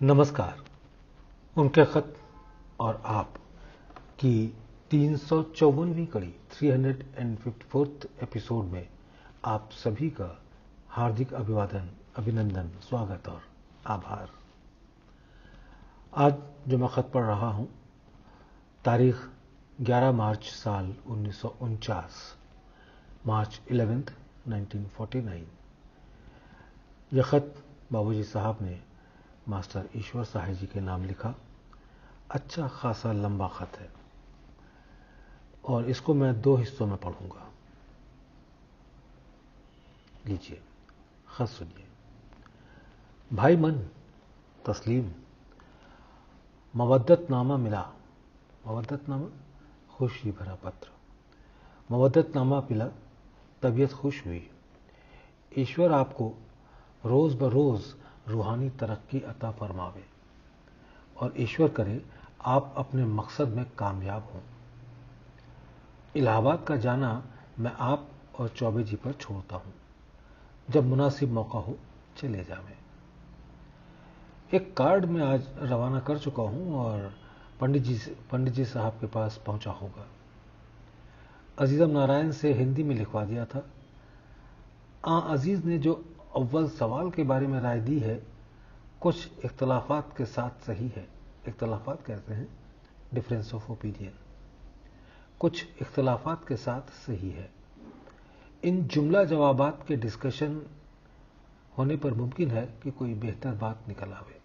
नमस्कार। उनके खत और आप की 354वीं कड़ी 354th एपिसोड में आप सभी का हार्दिक अभिवादन, अभिनंदन, स्वागत और आभार। आज जो मैं खत पढ़ रहा हूं, तारीख 11 मार्च साल 1949, मार्च 11, 1949। यह खत बाबूजी साहब ने मास्टर ईश्वर सहाय जी के नाम लिखा। अच्छा खासा लंबा खत है और इसको मैं 2 हिस्सों में पढ़ूंगा। लीजिए, खत सुनिए। भाई मन तस्लीम, मवद्दतनामा मिला। मवद्दतनामा खुशी भरा पत्र। मवद्दतनामा मिला, तबीयत खुश हुई। ईश्वर आपको रोज बरोज रूहानी तरक्की अता फरमावे और ईश्वर करे आप अपने मकसद में कामयाब हों। इलाहाबाद का जाना मैं आप और चौबे जी पर छोड़ता हूं। जब मुनासिब मौका हो चले जावें। एक कार्ड मैं आज रवाना कर चुका हूं और पंडित जी साहब के पास पहुंचा होगा। अजीजम नारायण से हिंदी में लिखवा दिया था। अजीज ने जो अव्वल सवाल के बारे में राय दी है, कुछ इख्तलाफात के साथ सही है। इख्तलाफात कहते हैं डिफरेंस ऑफ ओपिनियन। कुछ इख्तलाफात के साथ सही है। इन जुमला जवाबात के डिस्कशन होने पर मुमकिन है कि कोई बेहतर बात निकल आवे।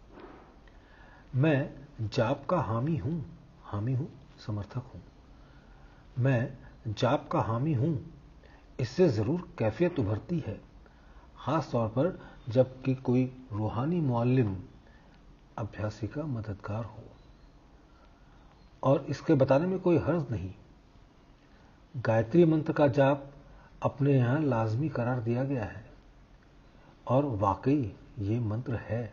मैं जाप का हामी हूं, समर्थक हूं। मैं जाप का हामी हूं, इससे जरूर कैफियत उभरती है, खास तौर पर जबकि कोई रूहानी मुअल्लिम अभ्यासी का मददगार हो। और इसके बताने में कोई हर्ज नहीं। गायत्री मंत्र का जाप अपने यहां लाजमी करार दिया गया है और वाकई ये मंत्र है।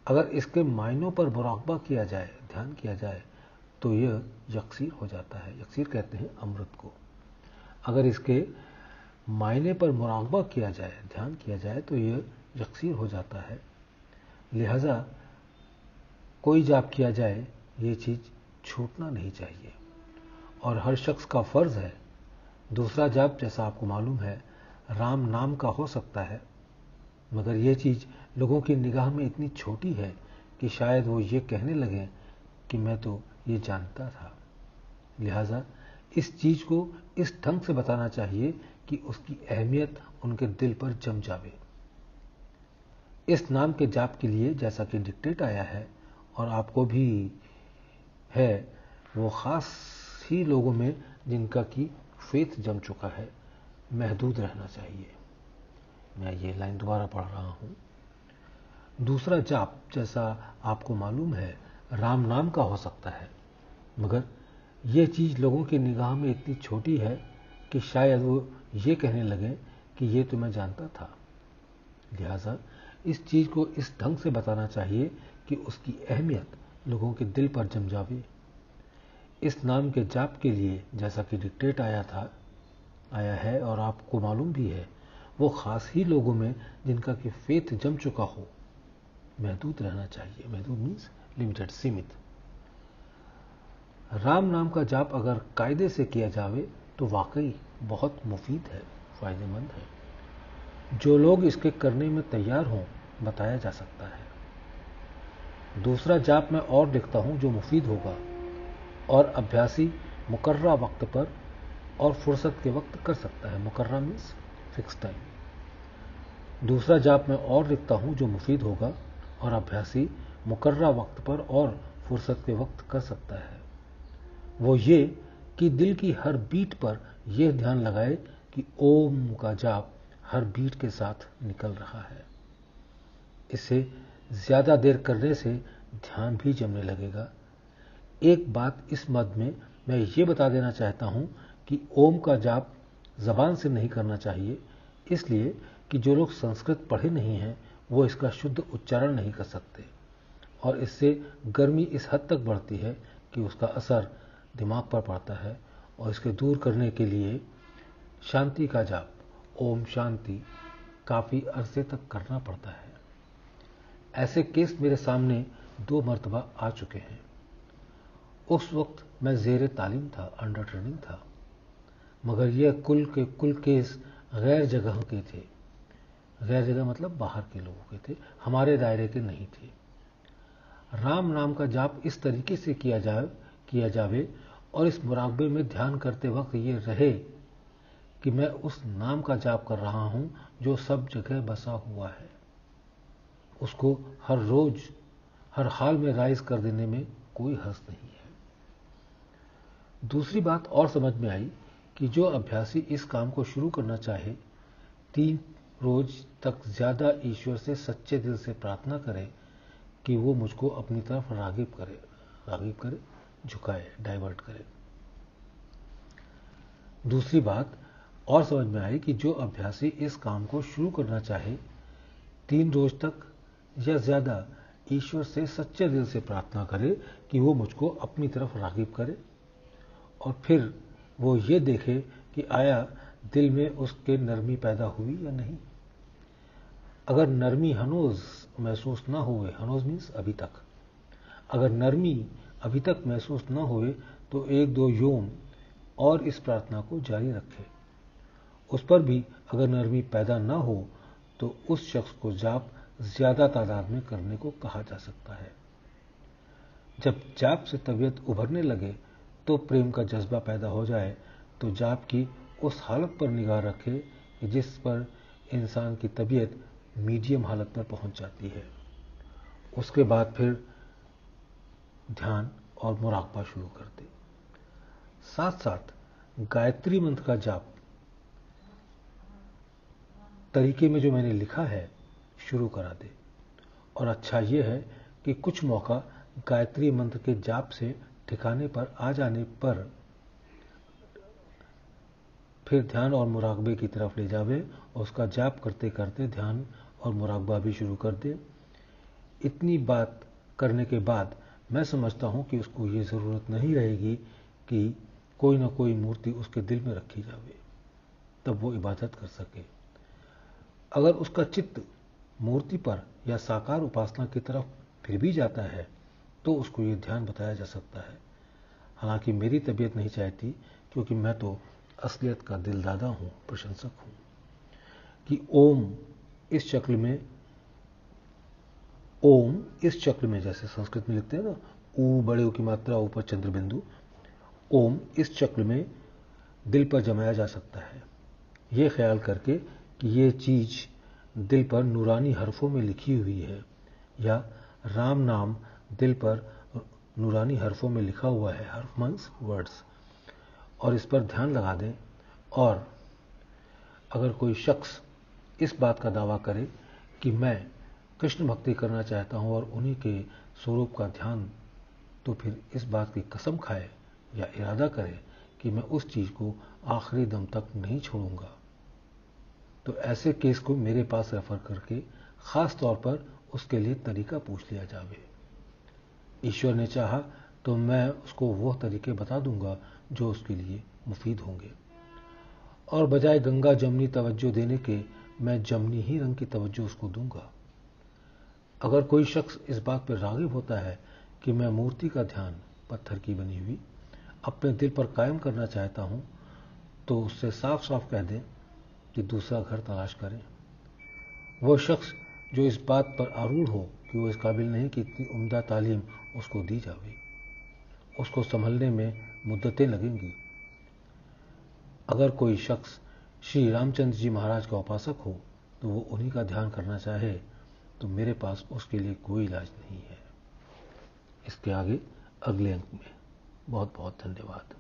अगर इसके मायनों पर मुराकबा किया जाए, ध्यान किया जाए, तो यह यकसीर हो जाता है। यकसीर कहते हैं अमृत को। अगर इसके मायने पर मुराकबा किया जाए, ध्यान किया जाए, तो यह यकसीर हो जाता है। लिहाजा कोई जाप किया जाए, ये चीज छूटना नहीं चाहिए और हर शख्स का फर्ज है। दूसरा जाप, जैसा आपको मालूम है, राम नाम का हो सकता है, मगर यह चीज लोगों की निगाह में इतनी छोटी है कि शायद वो ये कहने लगे कि मैं तो ये जानता था। लिहाजा इस चीज को इस ढंग से बताना चाहिए कि उसकी अहमियत उनके दिल पर जम जावे। इस नाम के जाप के लिए जैसा कि डिक्टेट आया है और आपको भी है, वो खास ही लोगों में जिनका की फेथ जम चुका है, महदूद रहना चाहिए। मैं ये लाइन दोबारा पढ़ रहा हूं। दूसरा जाप, जैसा आपको मालूम है, राम नाम का हो सकता है, मगर यह चीज लोगों की निगाह में इतनी छोटी है कि शायद वो ये कहने लगे कि ये तो मैं जानता था। लिहाजा इस चीज को इस ढंग से बताना चाहिए कि उसकी अहमियत लोगों के दिल पर जम जावे। इस नाम के जाप के लिए जैसा कि डिक्टेट आया है और आपको मालूम भी है, वो खास ही लोगों में जिनका कि फेथ जम चुका हो, महदूद रहना चाहिए। महदूद मीन्स लिमिटेड, सीमित। राम नाम का जाप अगर कायदे से किया जावे तो वाकई बहुत मुफीद है, फायदेमंद है। जो लोग इसके करने में तैयार हों, बताया जा सकता है। दूसरा जाप मैं और लिखता हूं जो मुफीद होगा और अभ्यासी मुकर्रा वक्त पर और फुर्सत के वक्त कर सकता है। मुकर्रा मीन्स फिक्स टाइम। दूसरा जाप मैं और लिखता हूं जो मुफीद होगा और अभ्यासी मुकर्रा वक्त पर और फुर्सत के वक्त कर सकता है। वो ये कि दिल की हर बीट पर यह ध्यान लगाए कि ओम का जाप हर बीट के साथ निकल रहा है। इससे ज्यादा देर करने से ध्यान भी जमने लगेगा। एक बात इस मद में मैं ये बता देना चाहता हूं कि ओम का जाप जबान से नहीं करना चाहिए, इसलिए कि जो लोग संस्कृत पढ़े नहीं हैं वो इसका शुद्ध उच्चारण नहीं कर सकते और इससे गर्मी इस हद तक बढ़ती है कि उसका असर दिमाग पर पड़ता है और इसके दूर करने के लिए शांति का जाप, ओम शांति, काफी अरसे तक करना पड़ता है। ऐसे केस मेरे सामने 2 मर्तबा आ चुके हैं। उस वक्त मैं ज़ेरे तालीम था, अंडर ट्रेनिंग था, मगर यह कुल के कुल केस गैर जगह के थे। गैर जगह मतलब बाहर के लोगों के थे, हमारे दायरे के नहीं थे। राम नाम का जाप इस तरीके से किया जावे और इस मुराकबे में ध्यान करते वक्त ये रहे कि मैं उस नाम का जाप कर रहा हूं जो सब जगह बसा हुआ है। उसको हर रोज हर हाल में राइज कर देने में कोई हर्ज नहीं है। दूसरी बात और समझ में आई कि जो अभ्यासी इस काम को शुरू करना चाहे 3 रोज तक ज्यादा ईश्वर से सच्चे दिल से प्रार्थना करे कि वो मुझको अपनी तरफ रागिब करे, झुकाए, डाइवर्ट करे। दूसरी बात और समझ में आई कि जो अभ्यासी इस काम को शुरू करना चाहे 3 रोज तक या ज्यादा ईश्वर से सच्चे दिल से प्रार्थना करे कि वो मुझको अपनी तरफ रागिब करे और फिर वो ये देखे कि आया दिल में उसके नरमी पैदा हुई या नहीं। अगर नरमी हनोज महसूस ना हुए, हनोज मीन्स अभी तक, अगर नरमी अभी तक महसूस ना हुए तो 1-2 योम और इस प्रार्थना को जारी रखे। उस पर भी अगर नरमी पैदा ना हो तो उस शख्स को जाप ज्यादा तादाद में करने को कहा जा सकता है। जब जाप से तबीयत उभरने लगे तो प्रेम का जज्बा पैदा हो जाए तो जाप की उस हालत पर निगाह रखे कि जिस पर इंसान की तबीयत मीडियम हालत पर पहुंच जाती है। उसके बाद फिर ध्यान और मुराकबा शुरू कर दे। साथ साथ गायत्री मंत्र का जाप तरीके में जो मैंने लिखा है शुरू करा दे। और अच्छा यह है कि कुछ मौका गायत्री मंत्र के जाप से ठिकाने पर आ जाने पर फिर ध्यान और मुराकबे की तरफ ले जावे और उसका जाप करते करते ध्यान और मुराकबा भी शुरू कर दे। इतनी बात करने के बाद मैं समझता हूं कि उसको ये जरूरत नहीं रहेगी कि कोई ना कोई मूर्ति उसके दिल में रखी जावे तब वो इबादत कर सके। अगर उसका चित्त मूर्ति पर या साकार उपासना की तरफ फिर भी जाता है तो उसको ये ध्यान बताया जा सकता है। हालांकि मेरी तबीयत नहीं चाहती, क्योंकि मैं तो असलियत का दिलदादा हूं, प्रशंसक हूं, कि ओम इस शक्ल में जैसे संस्कृत में लिखते हैं ना, ऊ बड़े ऊ की मात्रा ऊपर चंद्र बिंदु, ओम इस शक्ल में दिल पर जमाया जा सकता है, ये ख्याल करके कि ये चीज दिल पर नूरानी हरफों में लिखी हुई है या राम नाम दिल पर नूरानी हरफों में लिखा हुआ है, हर्फ मीन्स वर्ड्स, और इस पर ध्यान लगा दें। और अगर कोई शख्स इस बात का दावा करे कि मैं कृष्ण भक्ति करना चाहता हूं और उन्हीं के स्वरूप का ध्यान, तो फिर इस बात की कसम खाए या इरादा करे कि मैं उस चीज को आखिरी दम तक नहीं छोड़ूंगा। तो ऐसे केस को मेरे पास रेफर करके खास तौर पर उसके लिए तरीका पूछ लिया जावे। ईश्वर ने चाहा तो मैं उसको वो तरीके बता दूंगा जो उसके लिए मुफीद होंगे, और बजाय गंगा जमनी तवज्जो देने के मैं जमनी ही रंग की तवज्जो उसको दूंगा। अगर कोई शख्स इस बात पर रागिब होता है कि मैं मूर्ति का ध्यान पत्थर की बनी हुई अपने दिल पर कायम करना चाहता हूं, तो उससे साफ साफ कह दें कि दूसरा घर तलाश करें। वह शख्स जो इस बात पर आरूढ़ हो कि वो इस काबिल नहीं कि इतनी उम्दा तालीम उसको दी जावे, उसको संभलने में मुद्दतें लगेंगी। अगर कोई शख्स श्री रामचंद्र जी महाराज का उपासक हो तो वो उन्हीं का ध्यान करना चाहे तो मेरे पास उसके लिए कोई इलाज नहीं है। इसके आगे अगले अंक में। बहुत बहुत धन्यवाद।